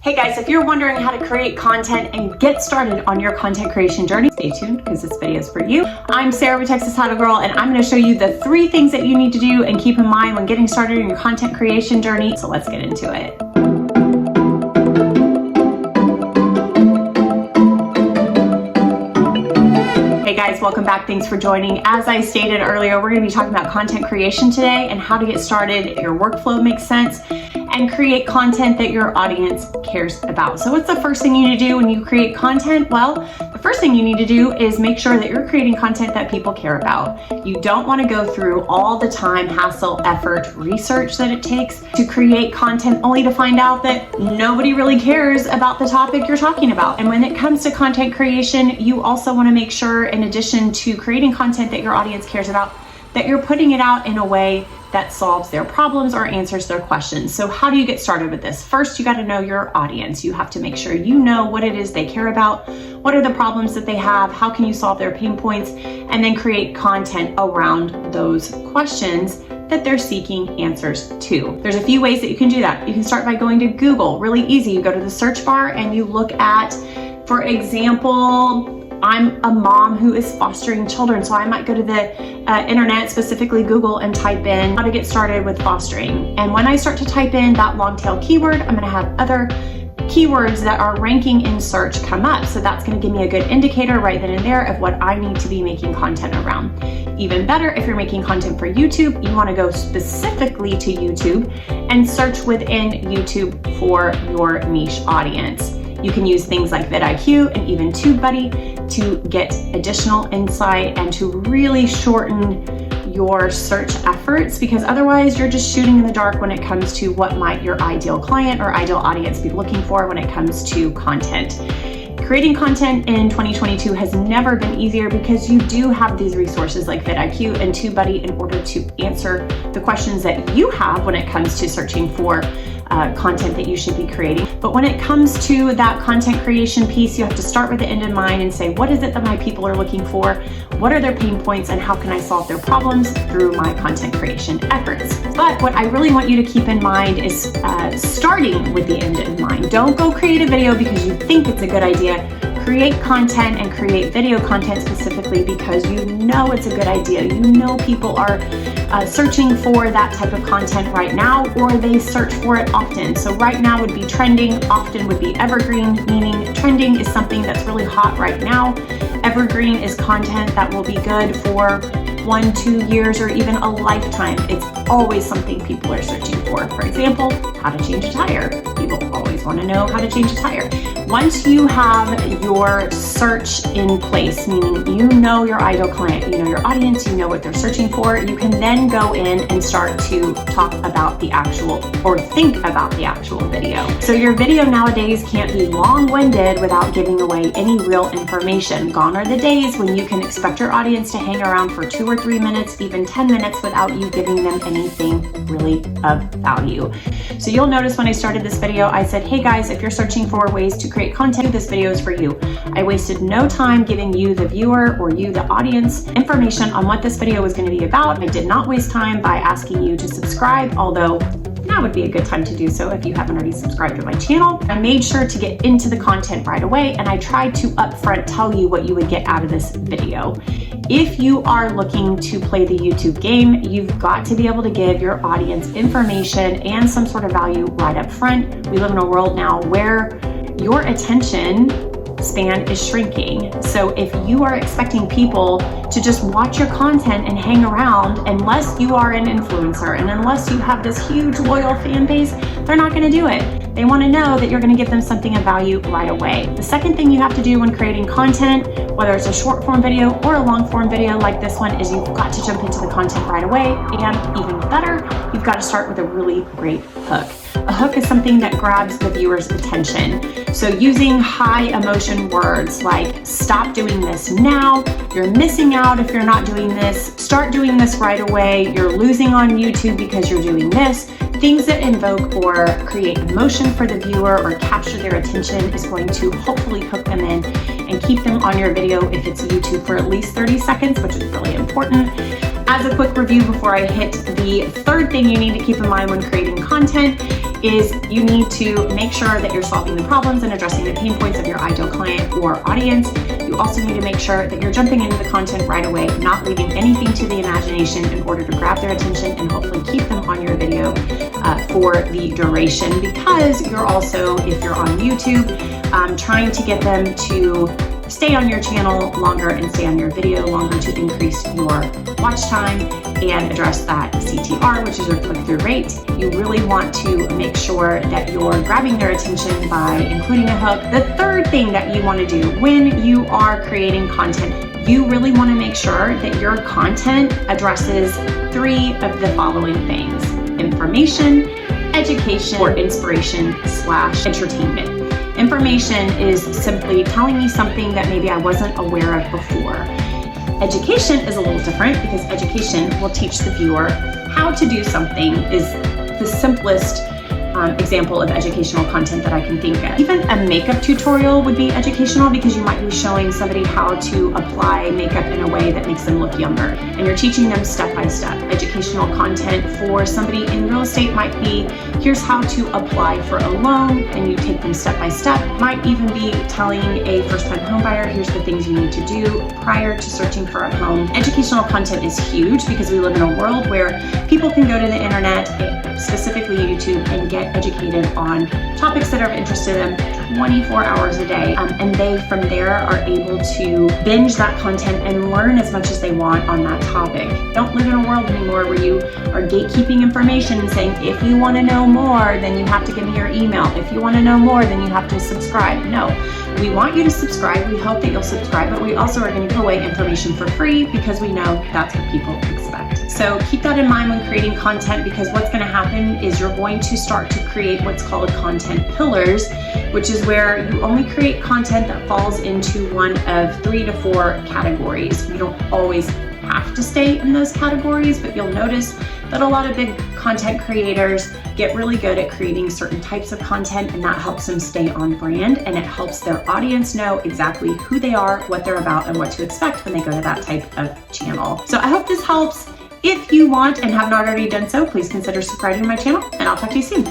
Hey guys, if you're wondering how to create content and get started on your content creation journey, stay tuned because this video is for you. I'm Sarah with TexasTitleGirl, and I'm going to show you the 3 things that you need to do and keep in mind when getting started in your content creation journey. So let's get into it. Hey guys, welcome back. Thanks for joining. As I stated earlier, we're going to be talking about content creation today and how to get started, your workflow makes sense, and create content that your audience cares about. So what's the first thing you need to do when you create content? Well, the first thing you need to do is make sure that you're creating content that people care about. You don't want to go through all the time, hassle, effort, research that it takes to create content only to find out that nobody really cares about the topic you're talking about. And when it comes to content creation, you also want to make sure, in addition to creating content that your audience cares about, that you're putting it out in a way that solves their problems or answers their questions. So how do you get started with this? First, you got to know your audience. You have to make sure you know what it is they care about, what are the problems that they have, how can you solve their pain points, and then create content around those questions that they're seeking answers to. There's a few ways that you can do that. You can start by going to Google. Really easy. You go to the search bar and you look at, for example, I'm a mom who is fostering children, so I might go to the internet, specifically Google, and type in how to get started with fostering. And when I start to type in that long tail keyword, I'm gonna have other keywords that are ranking in search come up. So that's gonna give me a good indicator right then and there of what I need to be making content around. Even better, if you're making content for YouTube, you wanna go specifically to YouTube and search within YouTube for your niche audience. You can use things like vidIQ and even TubeBuddy to get additional insight and to really shorten your search efforts, because otherwise you're just shooting in the dark when it comes to what might your ideal client or ideal audience be looking for when it comes to content. Creating content in 2022 has never been easier because you do have these resources like vidIQ and TubeBuddy in order to answer the questions that you have when it comes to searching for content that you should be creating. But when it comes to that content creation piece, you have to start with the end in mind and say, what is it that my people are looking for? What are their pain points and how can I solve their problems through my content creation efforts? But what I really want you to keep in mind is starting with the end in mind. Don't go create a video because you think it's a good idea. Create content and create video content specifically because you know it's a good idea. You know people are searching for that type of content right now, or they search for it often. So right now would be trending, often would be evergreen, meaning trending is something that's really hot right now. Evergreen is content that will be good for 1-2 years or even a lifetime. It's always something people are searching for. For example, how to change a tire. People always want to know how to change a tire. Once you have your search in place, meaning you know your ideal client, you know your audience, you know what they're searching for, you can then go in and start to talk about the actual, or think about the actual video. So your video nowadays can't be long-winded without giving away any real information. Gone are the days when you can expect your audience to hang around for 2 or 3 minutes, even 10 minutes without you giving them anything really of value. So you'll notice when I started this video, I said, hey guys, if you're searching for ways to create content, this video is for you. I wasted no time giving you, the viewer, or you, the audience, information on what this video was going to be about. I did not waste time by asking you to subscribe, although now would be a good time to do so if you haven't already subscribed to my channel. I made sure to get into the content right away, and I tried to upfront tell you what you would get out of this video. If you are looking to play the YouTube game, you've got to be able to give your audience information and some sort of value right up front. We live in a world now where your attention span is shrinking. So if you are expecting people to just watch your content and hang around, unless you are an influencer and unless you have this huge loyal fan base, they're not going to do it. They want to know that you're going to give them something of value right away. The second thing you have to do when creating content, whether it's a short form video or a long form video like this one, is you've got to jump into the content right away. And even better, you've got to start with a really great hook. A hook is something that grabs the viewer's attention. So using high emotion words like stop doing this now, you're missing out if you're not doing this, start doing this right away, you're losing on YouTube because you're doing this, things that invoke or create emotion for the viewer or capture their attention is going to hopefully hook them in and keep them on your video if it's YouTube for at least 30 seconds, which is really important. As a quick review before I hit the third thing you need to keep in mind when creating content is you need to make sure that you're solving the problems and addressing the pain points of your ideal client or audience. You also need to make sure that you're jumping into the content right away, not leaving anything to the imagination in order to grab their attention and hopefully keep them on your video for the duration, because you're also, if you're on YouTube, trying to get them to stay on your channel longer and stay on your video longer to increase your watch time and address that CTR, which is your click-through rate. You really want to make sure that you're grabbing their attention by including a hook. The third thing that you want to do when you are creating content, you really want to make sure that your content addresses 3 of the following things: information, education, or inspiration/entertainment. Information is simply telling me something that maybe I wasn't aware of before. Education is a little different because education will teach the viewer how to do something. Is the simplest example of educational content that I can think of. Even a makeup tutorial would be educational because you might be showing somebody how to apply makeup in a way that makes them look younger, and you're teaching them step by step. Educational content for somebody in real estate might be, here's how to apply for a loan, and you take them step by step. Might even be telling a first-time home buyer, here's the things you need to do prior to searching for a home. Educational content is huge because we live in a world where people can go to the internet, specifically YouTube, and get educated on topics that are of interest to them 24 hours a day, and they from there are able to binge that content and learn as much as they want on that topic. Don't live in a world anymore where you are gatekeeping information and saying, if you want to know more, then you have to give me your email. If you want to know more, then you have to subscribe. No, we want you to subscribe. We hope that you'll subscribe, but we also are going to give away information for free because we know that's what people expect. So keep that in mind when creating content, because what's going to happen is you're going to start to create what's called content pillars, which is where you only create content that falls into one of 3 to 4 categories. You don't always have to stay in those categories, but you'll notice that a lot of big content creators get really good at creating certain types of content, and that helps them stay on brand, and it helps their audience know exactly who they are, what they're about, and what to expect when they go to that type of channel. So I hope this helps. If you want and have not already done so, please consider subscribing to my channel, and I'll talk to you soon.